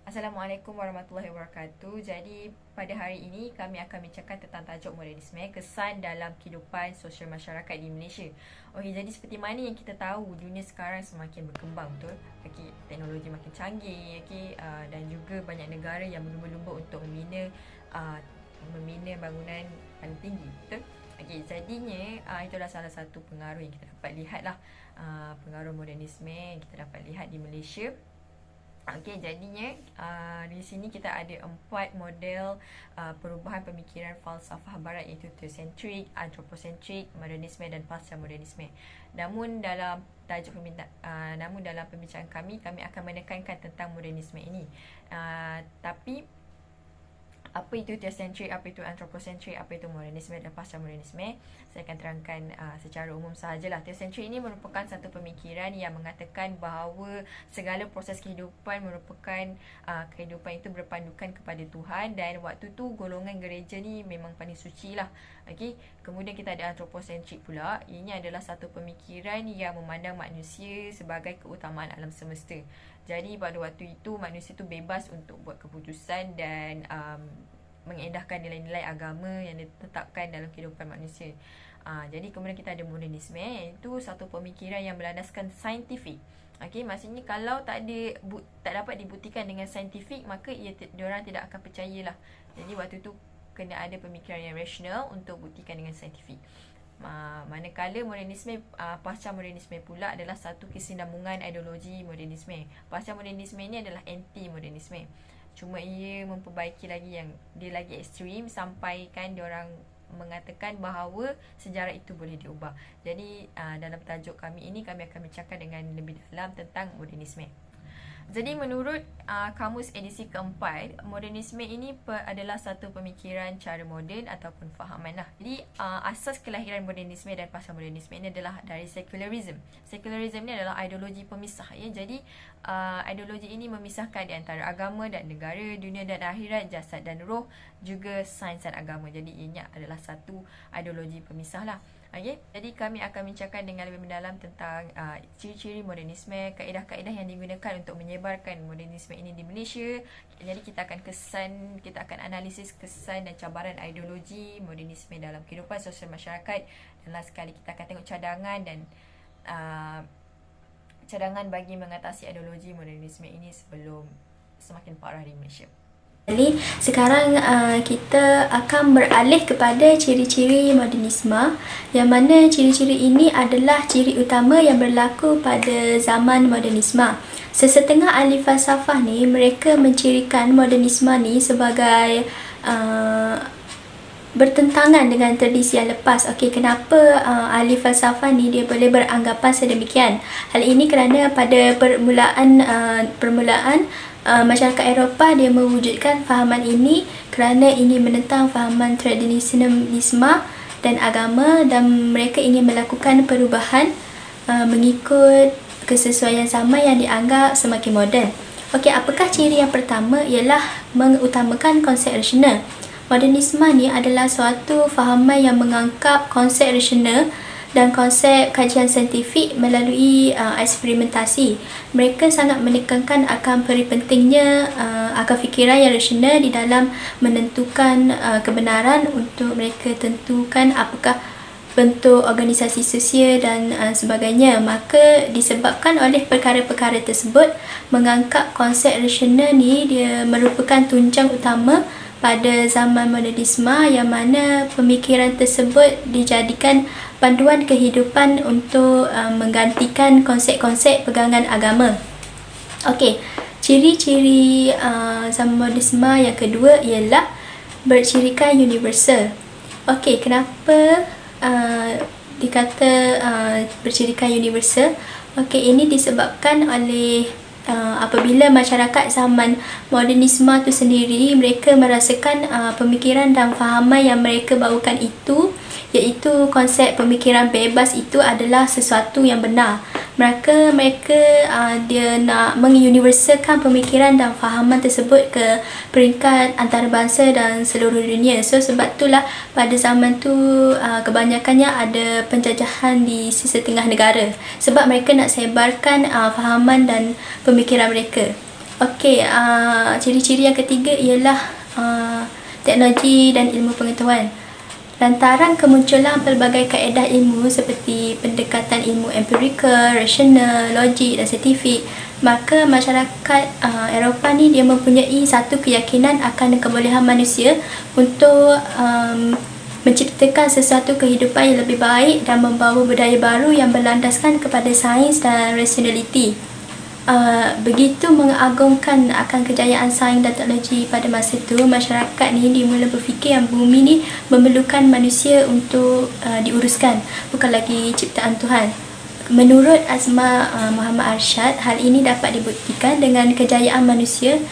Assalamualaikum warahmatullahi wabarakatuh. Jadi pada hari ini kami akan bincangkan tentang tajuk modernisme, kesan dalam kehidupan sosial masyarakat di Malaysia. Okey, jadi seperti mana yang kita tahu, dunia sekarang semakin berkembang, betul? Okey, teknologi makin canggih, okey, dan juga banyak negara yang berlumba-lumba untuk membina bangunan paling tinggi, betul? Okey, jadinya itulah salah satu pengaruh yang kita dapat lihatlah, pengaruh modernisme yang kita dapat lihat di Malaysia. Okey, jadinya di sini kita ada 4 model perubahan pemikiran falsafah barat, iaitu theocentric, anthropocentric, modernisme dan pasca modernisme. Namun dalam pembincangan kami akan menekankan tentang modernisme ini. Tapi apa itu theocentric, apa itu anthropocentric, apa itu modernisme dan pasca modernisme, saya akan terangkan secara umum sahajalah. Theocentric ini merupakan satu pemikiran yang mengatakan bahawa segala proses kehidupan merupakan kehidupan itu berpandukan kepada Tuhan, dan waktu tu golongan gereja ni memang paling suci lah. Okay? Kemudian kita ada anthropocentric pula. Ini adalah satu pemikiran yang memandang manusia sebagai keutamaan alam semesta. Jadi pada waktu itu manusia tu bebas untuk buat keputusan dan mengendahkan nilai-nilai agama yang ditetapkan dalam kehidupan manusia. Jadi kemudian kita ada modernisme, iaitu satu pemikiran yang berlandaskan saintifik. Okey, maksudnya kalau tak dapat dibuktikan dengan saintifik, maka diorang tidak akan percayalah. Jadi waktu tu kena ada pemikiran yang rasional untuk buktikan dengan saintifik. Manakala modernisme, pasca modernisme pula adalah satu kesinambungan ideologi modernisme. Pasca modernisme ini adalah anti modernisme, cuma ia memperbaiki lagi, yang dia lagi ekstrim, sampai kan diorang mengatakan bahawa sejarah itu boleh diubah. Jadi dalam tajuk kami ini, kami akan bincangkan dengan lebih dalam tentang modernisme. Jadi menurut kamus edisi keempat, modernisme ini adalah satu pemikiran cara moden ataupun fahaman lah. Jadi asas kelahiran modernisme dan pasca modernisme ini adalah dari secularism. Secularism ini adalah ideologi pemisah, ya. Jadi ideologi ini memisahkan di antara agama dan negara, dunia dan akhirat, jasad dan roh, juga sains dan agama. Jadi ini adalah satu ideologi pemisah lah. Okay? Jadi kami akan bincangkan dengan lebih mendalam tentang ciri-ciri modernisme, kaedah-kaedah yang digunakan untuk menyebarkan modernisme ini di Malaysia. Jadi kita akan analisis kesan dan cabaran ideologi modernisme dalam kehidupan sosial masyarakat. Dan last sekali kita akan tengok cadangan bagi mengatasi ideologi modernisme ini sebelum semakin parah di Malaysia. Jadi sekarang kita akan beralih kepada ciri-ciri modernisme, yang mana ciri-ciri ini adalah ciri utama yang berlaku pada zaman modernisme. Sesetengah ahli falsafah ni, mereka mencirikan modernisme ni sebagai bertentangan dengan tradisi yang lepas. Okey, kenapa ahli falsafah ni dia boleh beranggapan sedemikian? Hal ini kerana pada permulaan masyarakat Eropah dia mewujudkan fahaman ini kerana ingin menentang fahaman tradisionalisme dan agama, dan mereka ingin melakukan perubahan mengikut kesesuaian zaman yang dianggap semakin moden. Okey, apakah ciri yang pertama? Ialah mengutamakan konsep rasional. Modernisme ni adalah suatu fahaman yang mengangkat konsep rasional dan konsep kajian saintifik melalui eksperimentasi. Mereka sangat menekankan akan pentingnya akal fikiran yang rasional di dalam menentukan kebenaran untuk mereka tentukan apakah bentuk organisasi sosial dan sebagainya. Maka disebabkan oleh perkara-perkara tersebut, mengangkat konsep rasional ni dia merupakan tunjang utama pada zaman modernisme, yang mana pemikiran tersebut dijadikan panduan kehidupan untuk menggantikan konsep-konsep pegangan agama. Okey, ciri-ciri zaman modernisme yang kedua ialah bercirikan universal. Okey, kenapa dikata bercirikan universal? Okey, ini disebabkan oleh apabila masyarakat zaman modernisme itu sendiri, mereka merasakan pemikiran dan fahaman yang mereka bawakan itu, iaitu konsep pemikiran bebas itu adalah sesuatu yang benar. Mereka dia nak menguniversalkan pemikiran dan fahaman tersebut ke peringkat antarabangsa dan seluruh dunia. So sebab itulah pada zaman tu kebanyakannya ada penjajahan di sesetengah negara, sebab mereka nak sebarkan fahaman dan pemikiran mereka. Okey, ciri-ciri yang ketiga ialah teknologi dan ilmu pengetahuan. Lantaran kemunculan pelbagai kaedah ilmu seperti pendekatan ilmu empirikal, rasional, logik dan saintifik, maka masyarakat Eropah ni dia mempunyai satu keyakinan akan kebolehan manusia untuk menciptakan sesuatu kehidupan yang lebih baik dan membawa budaya baru yang berlandaskan kepada sains dan rasionaliti. Begitu mengagungkan akan kejayaan sains dan teknologi pada masa itu, masyarakat ni dimula berfikir yang bumi ni memerlukan manusia untuk diuruskan, bukan lagi ciptaan Tuhan. Menurut Azma Muhammad Arsyad, hal ini dapat dibuktikan dengan kejayaan manusia.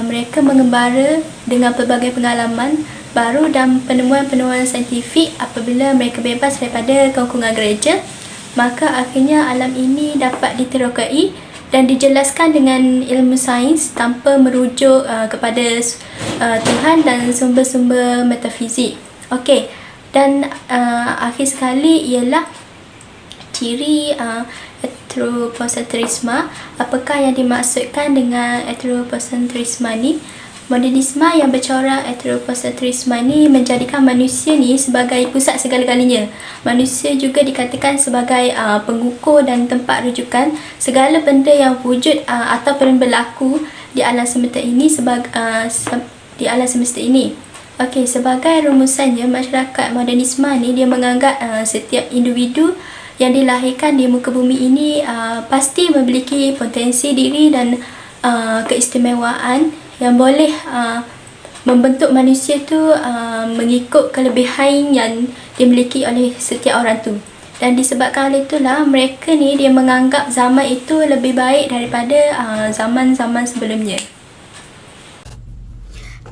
Mereka mengembara dengan pelbagai pengalaman baru dan penemuan-penemuan saintifik. Apabila mereka bebas daripada kongkongan gereja, maka akhirnya alam ini dapat diterokai dan dijelaskan dengan ilmu sains tanpa merujuk kepada Tuhan dan sumber-sumber metafizik. Okey, dan akhir sekali ialah ciri anthropocentrisme. Apakah yang dimaksudkan dengan anthropocentrisme ni? Modernisme yang bercorak anthropocentrisme ni menjadikan manusia ni sebagai pusat segala-galanya. Manusia juga dikatakan sebagai pengukur dan tempat rujukan segala benda yang wujud ataupun berlaku di alam semesta ini Okey, sebagai rumusannya, masyarakat modernisme ni dia menganggap setiap individu yang dilahirkan di muka bumi ini pasti memiliki potensi diri dan keistimewaan yang boleh membentuk manusia tu mengikut kelebihan yang dimiliki oleh setiap orang tu. Dan disebabkan oleh itulah mereka ni dia menganggap zaman itu lebih baik daripada zaman-zaman sebelumnya.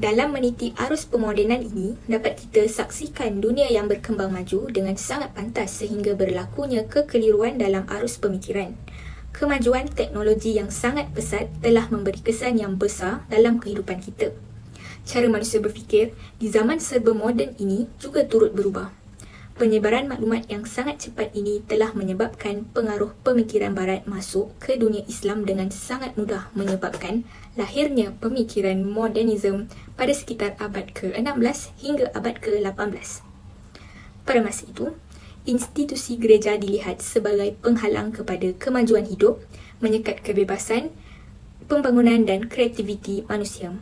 Dalam meniti arus pemodenan ini, dapat kita saksikan dunia yang berkembang maju dengan sangat pantas sehingga berlakunya kekeliruan dalam arus pemikiran. Kemajuan teknologi yang sangat pesat telah memberi kesan yang besar dalam kehidupan kita. Cara manusia berfikir di zaman serba moden ini juga turut berubah. Penyebaran maklumat yang sangat cepat ini telah menyebabkan pengaruh pemikiran barat masuk ke dunia Islam dengan sangat mudah, menyebabkan lahirnya pemikiran modernisme pada sekitar abad ke-16 hingga abad ke-18. Pada masa itu, institusi gereja dilihat sebagai penghalang kepada kemajuan hidup, menyekat kebebasan, pembangunan dan kreativiti manusia.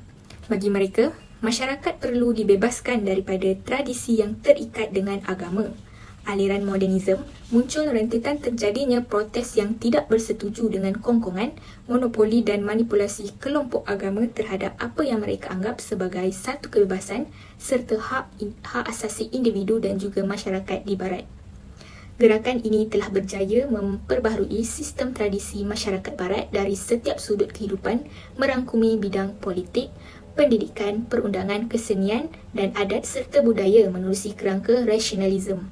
Bagi mereka, masyarakat perlu dibebaskan daripada tradisi yang terikat dengan agama. Aliran modernisme muncul rentetan terjadinya protes yang tidak bersetuju dengan kongkongan, monopoli dan manipulasi kelompok agama terhadap apa yang mereka anggap sebagai satu kebebasan serta hak asasi individu dan juga masyarakat di barat. Gerakan ini telah berjaya memperbaharui sistem tradisi masyarakat barat dari setiap sudut kehidupan, merangkumi bidang politik, pendidikan, perundangan, kesenian dan adat serta budaya menerusi kerangka rasionalisme.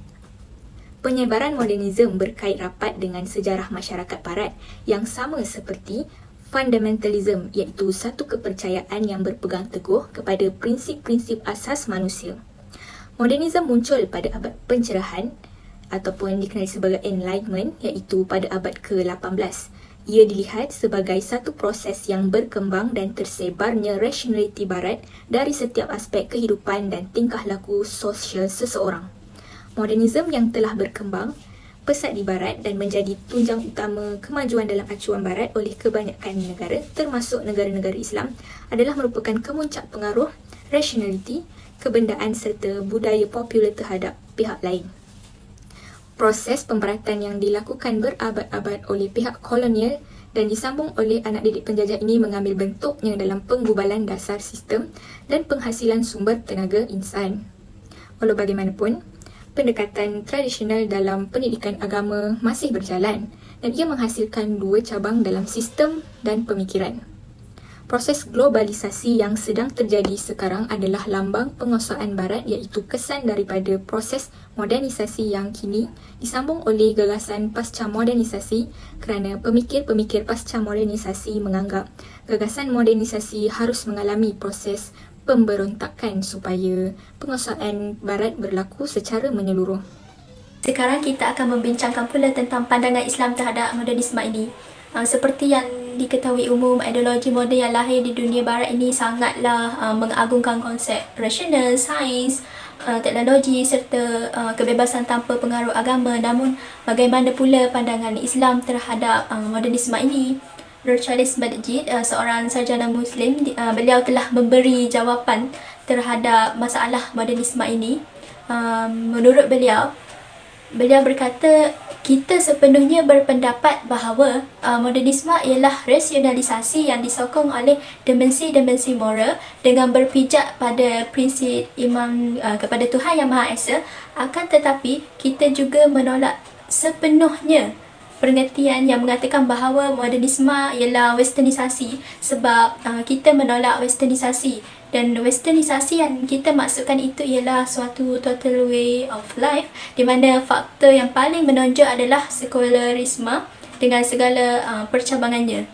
Penyebaran modernisme berkait rapat dengan sejarah masyarakat barat yang sama seperti fundamentalisme, iaitu satu kepercayaan yang berpegang teguh kepada prinsip-prinsip asas manusia. Modernisme muncul pada abad pencerahan ataupun dikenali sebagai Enlightenment, iaitu pada abad ke-18. Ia dilihat sebagai satu proses yang berkembang dan tersebarnya rasionaliti barat dari setiap aspek kehidupan dan tingkah laku sosial seseorang. Modernisme yang telah berkembang pesat di barat dan menjadi tunjang utama kemajuan dalam acuan barat oleh kebanyakan negara, termasuk negara-negara Islam, adalah merupakan kemuncak pengaruh rasionaliti, kebendaan serta budaya popular terhadap pihak lain. Proses pemberatan yang dilakukan berabad-abad oleh pihak kolonial dan disambung oleh anak didik penjajah ini mengambil bentuknya dalam penggubalan dasar sistem dan penghasilan sumber tenaga insan. Walau bagaimanapun, pendekatan tradisional dalam pendidikan agama masih berjalan dan ia menghasilkan dua cabang dalam sistem dan pemikiran. Proses globalisasi yang sedang terjadi sekarang adalah lambang penguasaan barat, iaitu kesan daripada proses modernisasi yang kini disambung oleh gagasan pasca modernisasi, kerana pemikir-pemikir pasca modernisasi menganggap gagasan modernisasi harus mengalami proses pemberontakan supaya penguasaan barat berlaku secara menyeluruh. Sekarang kita akan membincangkan pula tentang pandangan Islam terhadap modernisme ini. Seperti yang diketahui umum, ideologi moden yang lahir di dunia barat ini sangatlah mengagungkan konsep rasional, sains, teknologi serta kebebasan tanpa pengaruh agama. Namun, bagaimana pula pandangan Islam terhadap modernisme ini? Nur Charles Badjid, seorang sarjana Muslim, beliau telah memberi jawapan terhadap masalah modernisme ini. Menurut beliau berkata, kita sepenuhnya berpendapat bahawa modernisme ialah rasionalisasi yang disokong oleh dimensi-dimensi moral dengan berpijak pada prinsip iman kepada Tuhan Yang Maha Esa. Akan tetapi, kita juga menolak sepenuhnya pengertian yang mengatakan bahawa modernisme ialah westernisasi, sebab kita menolak westernisasi. Dan westernisasi yang kita maksudkan itu ialah suatu total way of life di mana faktor yang paling menonjol adalah sekularisme dengan segala percabangannya.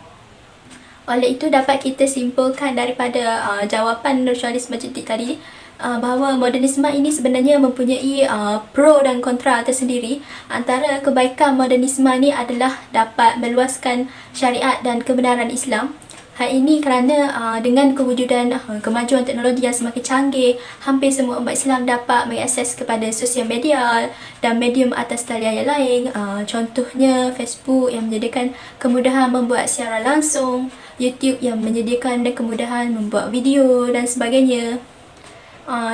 Oleh itu, dapat kita simpulkan daripada jawapan Nur Charles Badjid tadi bahawa modernisme ini sebenarnya mempunyai pro dan kontra tersendiri. Antara kebaikan modernisme ini adalah dapat meluaskan syariat dan kebenaran Islam. Hal ini kerana dengan kewujudan kemajuan teknologi yang semakin canggih, hampir semua umat Islam dapat mengakses kepada sosial media dan medium atas talian yang lain. Contohnya Facebook yang menyediakan kemudahan membuat siaran langsung, YouTube yang menyediakan kemudahan membuat video dan sebagainya.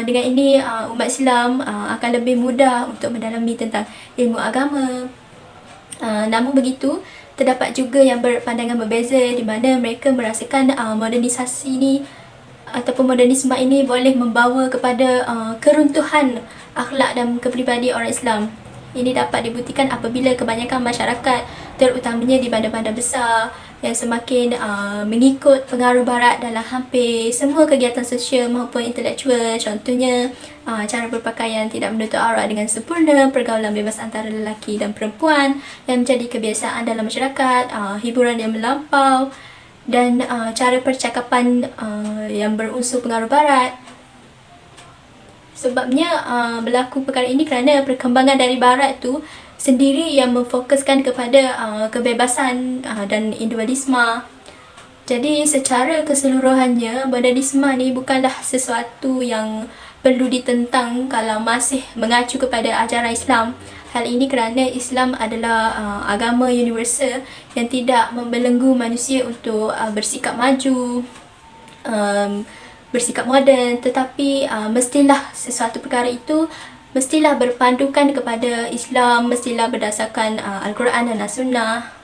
Dengan ini, umat Islam akan lebih mudah untuk mendalami tentang ilmu agama. Namun begitu, terdapat juga yang berpandangan berbeza di mana mereka merasakan modernisasi ini ataupun modernisme ini boleh membawa kepada keruntuhan akhlak dan kepribadian orang Islam. Ini dapat dibuktikan apabila kebanyakan masyarakat, terutamanya di bandar-bandar besar, yang semakin mengikut pengaruh barat dalam hampir semua kegiatan sosial maupun intelektual. Contohnya, cara berpakaian tidak menutup aurat dengan sempurna, pergaulan bebas antara lelaki dan perempuan yang menjadi kebiasaan dalam masyarakat, hiburan yang melampau dan cara percakapan yang berunsur pengaruh barat. Sebabnya berlaku perkara ini kerana perkembangan dari barat tu sendiri yang memfokuskan kepada kebebasan dan individualisme. Jadi secara keseluruhannya, modernisme ni bukanlah sesuatu yang perlu ditentang kalau masih mengacu kepada ajaran Islam. Hal ini kerana Islam adalah agama universal yang tidak membelenggu manusia untuk bersikap maju, bersikap moden, tetapi mestilah sesuatu perkara itu mestilah berpandukan kepada Islam, mestilah berdasarkan Al-Quran dan As-Sunnah.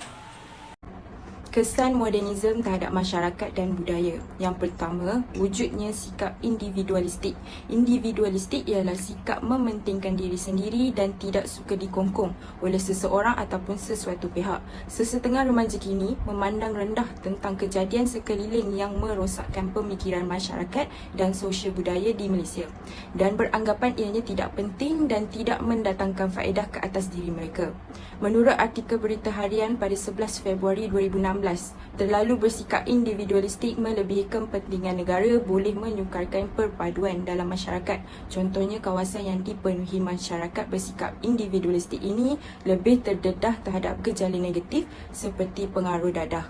Kesan modernisme terhadap masyarakat dan budaya. Yang pertama, wujudnya sikap individualistik. Individualistik ialah sikap mementingkan diri sendiri dan tidak suka dikongkong oleh seseorang ataupun sesuatu pihak. Sesetengah remaja kini memandang rendah tentang kejadian sekeliling yang merosakkan pemikiran masyarakat dan sosial budaya di Malaysia dan beranggapan ianya tidak penting dan tidak mendatangkan faedah ke atas diri mereka. Menurut artikel Berita Harian pada 11 Februari 2016, terlalu bersikap individualistik melebihi kepentingan negara boleh menyukarkan perpaduan dalam masyarakat. Contohnya, kawasan yang dipenuhi masyarakat bersikap individualistik ini lebih terdedah terhadap gejala negatif seperti pengaruh dadah.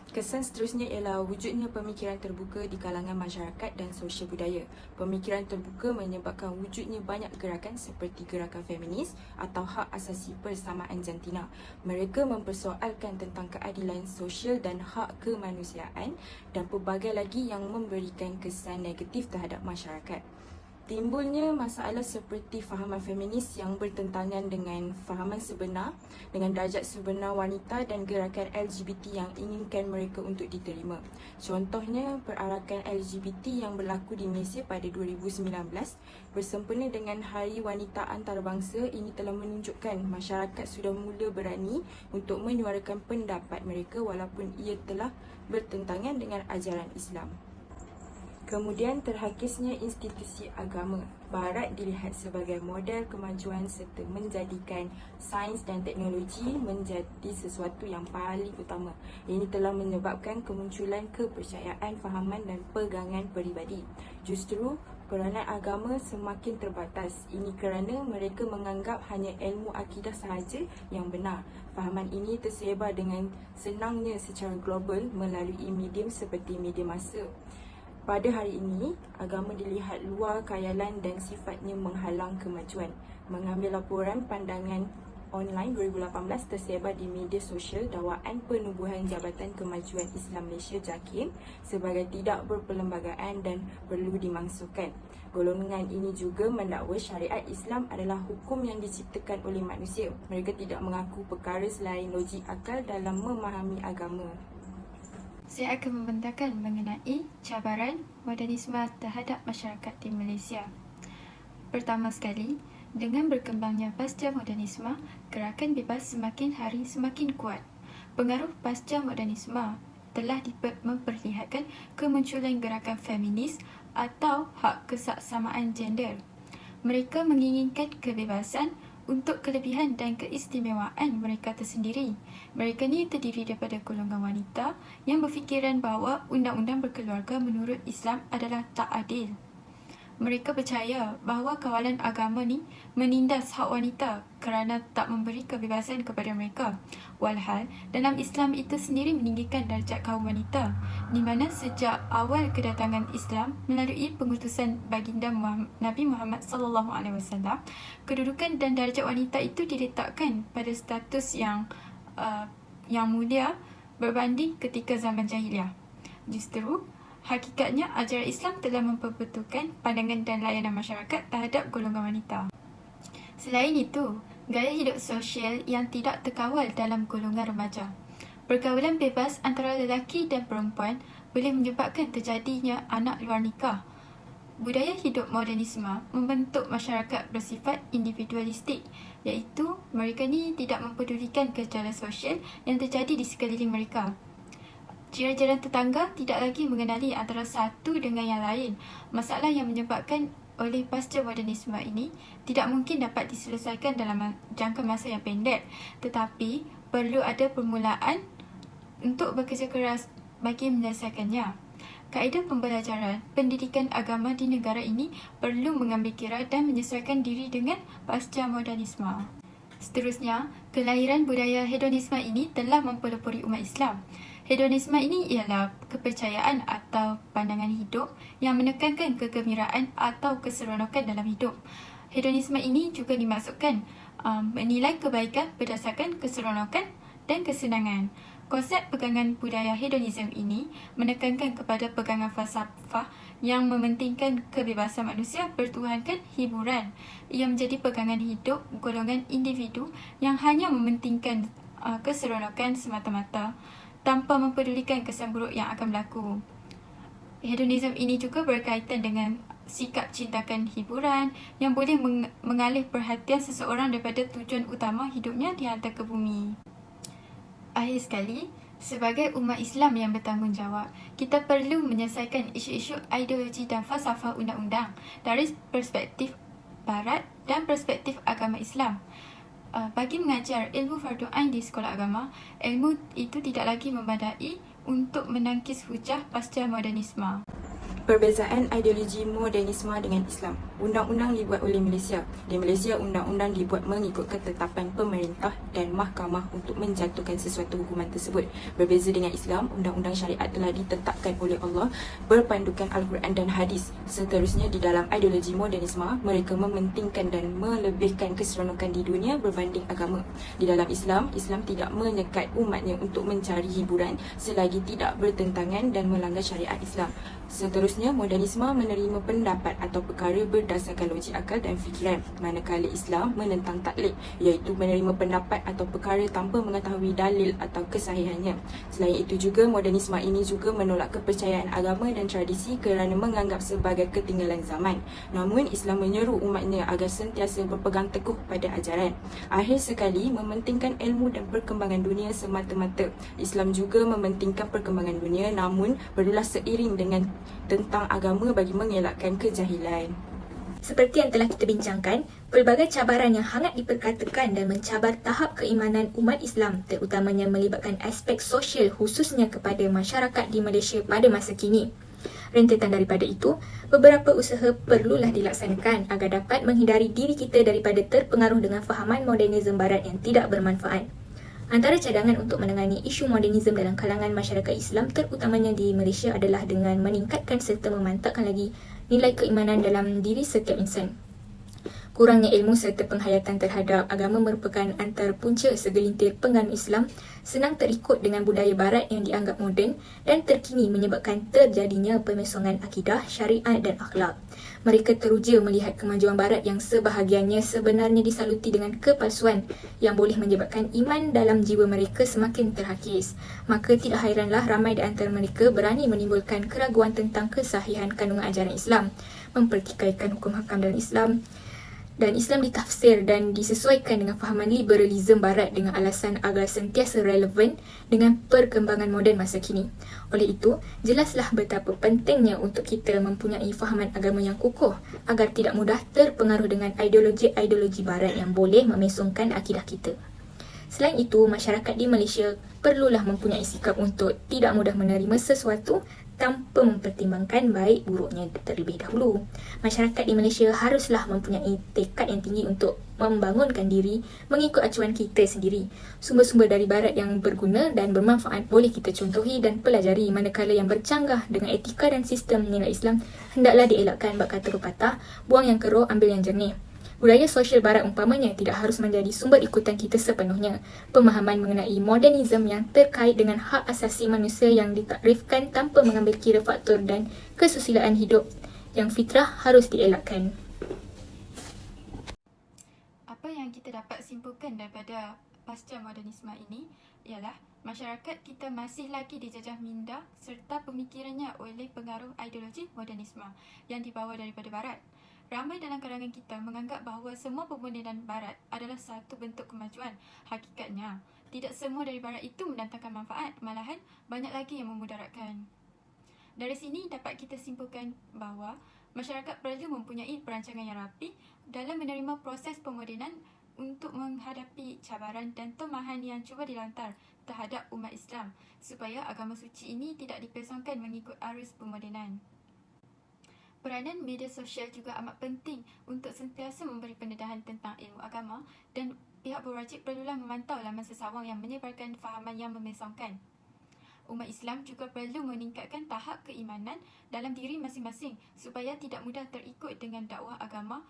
Kesan seterusnya ialah wujudnya pemikiran terbuka di kalangan masyarakat dan sosial budaya. Pemikiran terbuka menyebabkan wujudnya banyak gerakan seperti gerakan feminis atau hak asasi persamaan jantina. Mereka mempersoalkan tentang keadilan sosial dan hak kemanusiaan dan pelbagai lagi yang memberikan kesan negatif terhadap masyarakat. Timbulnya masalah seperti fahaman feminis yang bertentangan dengan fahaman sebenar, dengan darjat sebenar wanita dan gerakan LGBT yang inginkan mereka untuk diterima. Contohnya, perarakan LGBT yang berlaku di Malaysia pada 2019 bersempena dengan Hari Wanita Antarabangsa ini telah menunjukkan masyarakat sudah mula berani untuk menyuarakan pendapat mereka walaupun ia telah bertentangan dengan ajaran Islam. Kemudian, terhakisnya institusi agama. Barat dilihat sebagai model kemajuan serta menjadikan sains dan teknologi menjadi sesuatu yang paling utama. Ini telah menyebabkan kemunculan kepercayaan, fahaman dan pegangan peribadi. Justru, Peranan agama semakin terbatas. Ini kerana mereka menganggap hanya ilmu akidah sahaja yang benar. Fahaman ini tersebar dengan senangnya secara global melalui medium seperti media massa. Pada hari ini, agama dilihat luar khayalan dan sifatnya menghalang kemajuan. Mengambil laporan pandangan online 2018 tersebar di media sosial dakwaan penubuhan Jabatan Kemajuan Islam Malaysia JAKIM sebagai tidak berperlembagaan dan perlu dimangsuhkan. Golongan ini juga mendakwa syariat Islam adalah hukum yang diciptakan oleh manusia. Mereka tidak mengaku perkara selain logik akal dalam memahami agama. Saya akan membentangkan mengenai cabaran modernisme terhadap masyarakat di Malaysia. Pertama sekali, dengan berkembangnya pasca modernisme, gerakan bebas semakin hari semakin kuat. Pengaruh pasca modernisme telah memperlihatkan kemunculan gerakan feminis atau hak kesaksamaan gender. Mereka menginginkan kebebasan untuk kelebihan dan keistimewaan mereka tersendiri. Mereka ni terdiri daripada golongan wanita yang berfikiran bahawa undang-undang berkeluarga menurut Islam adalah tak adil. Mereka percaya bahawa kawalan agama ni menindas hak wanita kerana tak memberi kebebasan kepada mereka. Walhal, dalam Islam itu sendiri meninggikan darjat kaum wanita, di mana sejak awal kedatangan Islam melalui pengutusan baginda Nabi Muhammad SAW, kedudukan dan darjat wanita itu diletakkan pada status yang mulia berbanding ketika zaman jahiliah. Justru, hakikatnya ajaran Islam telah memperbetulkan pandangan dan layanan masyarakat terhadap golongan wanita. Selain itu, gaya hidup sosial yang tidak terkawal dalam golongan remaja. Pergaulan bebas antara lelaki dan perempuan boleh menyebabkan terjadinya anak luar nikah. Budaya hidup modernisme membentuk masyarakat bersifat individualistik, iaitu mereka ni tidak mempedulikan gejala sosial yang terjadi di sekeliling mereka. Jiran-jiran tetangga tidak lagi mengenali antara satu dengan yang lain. Masalah yang menyebabkan oleh pasca modernisme ini tidak mungkin dapat diselesaikan dalam jangka masa yang pendek, tetapi perlu ada permulaan untuk bekerja keras bagi menyelesaikannya. Kaedah pembelajaran pendidikan agama di negara ini perlu mengambil kira dan menyesuaikan diri dengan pasca modernisme. Seterusnya, kelahiran budaya hedonisme ini telah mempelopori umat Islam. Hedonisme ini ialah kepercayaan atau pandangan hidup yang menekankan kegembiraan atau keseronokan dalam hidup. Hedonisme ini juga dimaksudkan menilai kebaikan berdasarkan keseronokan dan kesenangan. Konsep pegangan budaya hedonisme ini menekankan kepada pegangan falsafah yang mementingkan kebebasan manusia bertuhankan hiburan. Ia menjadi pegangan hidup golongan individu yang hanya mementingkan keseronokan semata-mata tanpa mempedulikan kesan buruk yang akan berlaku. Hedonisme ini juga berkaitan dengan sikap cintakan hiburan yang boleh mengalih perhatian seseorang daripada tujuan utama hidupnya di hantar ke bumi. Akhir sekali, sebagai umat Islam yang bertanggungjawab, kita perlu menyelesaikan isu-isu ideologi dan falsafah undang-undang dari perspektif Barat dan perspektif agama Islam. Bagi mengajar ilmu fardu ain di sekolah agama, ilmu itu tidak lagi memadai untuk menangkis hujah pasca modernisme. Perbezaan ideologi modernisme dengan Islam. Undang-undang dibuat oleh Malaysia. Di Malaysia, undang-undang dibuat mengikut ketetapan pemerintah dan mahkamah untuk menjatuhkan sesuatu hukuman tersebut. Berbeza dengan Islam, undang-undang syariat telah ditetapkan oleh Allah berpandukan Al-Quran dan hadis. Seterusnya, di dalam ideologi modernisme, mereka mementingkan dan melebihkan keseronokan di dunia berbanding agama. Di dalam Islam, Islam tidak menyekat umatnya untuk mencari hiburan selagi tidak bertentangan dan melanggar syariat Islam. Seterusnya, modernisme menerima pendapat atau perkara berdasarkan logik akal dan fikiran, manakala Islam menentang taklid, iaitu menerima pendapat atau perkara tanpa mengetahui dalil atau kesahihannya. Selain itu juga, modernisme ini juga menolak kepercayaan agama dan tradisi kerana menganggap sebagai ketinggalan zaman. Namun, Islam menyeru umatnya agar sentiasa berpegang teguh pada ajaran. Akhir sekali, mementingkan ilmu dan perkembangan dunia semata-mata. Islam juga mementingkan perkembangan dunia, namun perlulah seiring dengan tentang agama bagi mengelakkan kejahilan. Seperti yang telah kita bincangkan, pelbagai cabaran yang hangat diperkatakan dan mencabar tahap keimanan umat Islam, terutamanya melibatkan aspek sosial khususnya kepada masyarakat di Malaysia pada masa kini. Rentetan daripada itu, beberapa usaha perlulah dilaksanakan agar dapat menghindari diri kita daripada terpengaruh dengan fahaman modernisme barat yang tidak bermanfaat. Antara cadangan untuk menangani isu modernisme dalam kalangan masyarakat Islam terutamanya di Malaysia adalah dengan meningkatkan serta memantapkan lagi nilai keimanan dalam diri setiap insan. Kurangnya ilmu serta penghayatan terhadap agama merupakan antara punca segelintir penganut Islam senang terikut dengan budaya barat yang dianggap moden dan terkini menyebabkan terjadinya pemesongan akidah, syariat dan akhlak. Mereka teruja melihat kemajuan barat yang sebahagiannya sebenarnya disaluti dengan kepalsuan yang boleh menyebabkan iman dalam jiwa mereka semakin terhakis. Maka tidak hairanlah ramai di antara mereka berani menimbulkan keraguan tentang kesahihan kandungan ajaran Islam, mempertikaikan hukum hakam dalam Islam, dan Islam ditafsir dan disesuaikan dengan fahaman liberalisme barat dengan alasan agar sentiasa relevan dengan perkembangan moden masa kini. Oleh itu, jelaslah betapa pentingnya untuk kita mempunyai fahaman agama yang kukuh agar tidak mudah terpengaruh dengan ideologi-ideologi barat yang boleh memesongkan akidah kita. Selain itu, masyarakat di Malaysia perlulah mempunyai sikap untuk tidak mudah menerima sesuatu tanpa mempertimbangkan baik buruknya terlebih dahulu. Masyarakat di Malaysia haruslah mempunyai tekad yang tinggi untuk membangunkan diri mengikut acuan kita sendiri. Sumber-sumber dari barat yang berguna dan bermanfaat boleh kita contohi dan pelajari, manakala yang bercanggah dengan etika dan sistem nilai Islam hendaklah dielakkan. Bak kata pepatah, buang yang keruh, ambil yang jernih. Budaya sosial barat umpamanya tidak harus menjadi sumber ikutan kita sepenuhnya. Pemahaman mengenai modernisme yang terkait dengan hak asasi manusia yang ditakrifkan tanpa mengambil kira faktor dan kesusilaan hidup yang fitrah harus dielakkan. Apa yang kita dapat simpulkan daripada pasca modernisme ini ialah masyarakat kita masih lagi dijajah minda serta pemikirannya oleh pengaruh ideologi modernisme yang dibawa daripada barat. Ramai dalam kalangan kita menganggap bahawa semua pemodenan barat adalah satu bentuk kemajuan. Hakikatnya, tidak semua dari barat itu mendatangkan manfaat, malahan banyak lagi yang memudaratkan. Dari sini dapat kita simpulkan bahawa masyarakat perlu mempunyai perancangan yang rapi dalam menerima proses pemodenan untuk menghadapi cabaran dan tomahan yang cuba dilantar terhadap umat Islam supaya agama suci ini tidak dipesongkan mengikut arus pemodenan. Peranan media sosial juga amat penting untuk sentiasa memberi pendedahan tentang ilmu agama dan pihak berwajib perlulah memantau laman sesawang yang menyebarkan fahaman yang memesongkan. Umat Islam juga perlu meningkatkan tahap keimanan dalam diri masing-masing supaya tidak mudah terikut dengan dakwah agama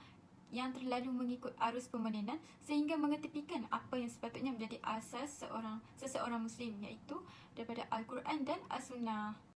yang terlalu mengikut arus pemodenan sehingga mengetepikan apa yang sepatutnya menjadi asas seseorang Muslim, iaitu daripada Al-Quran dan As-Sunnah.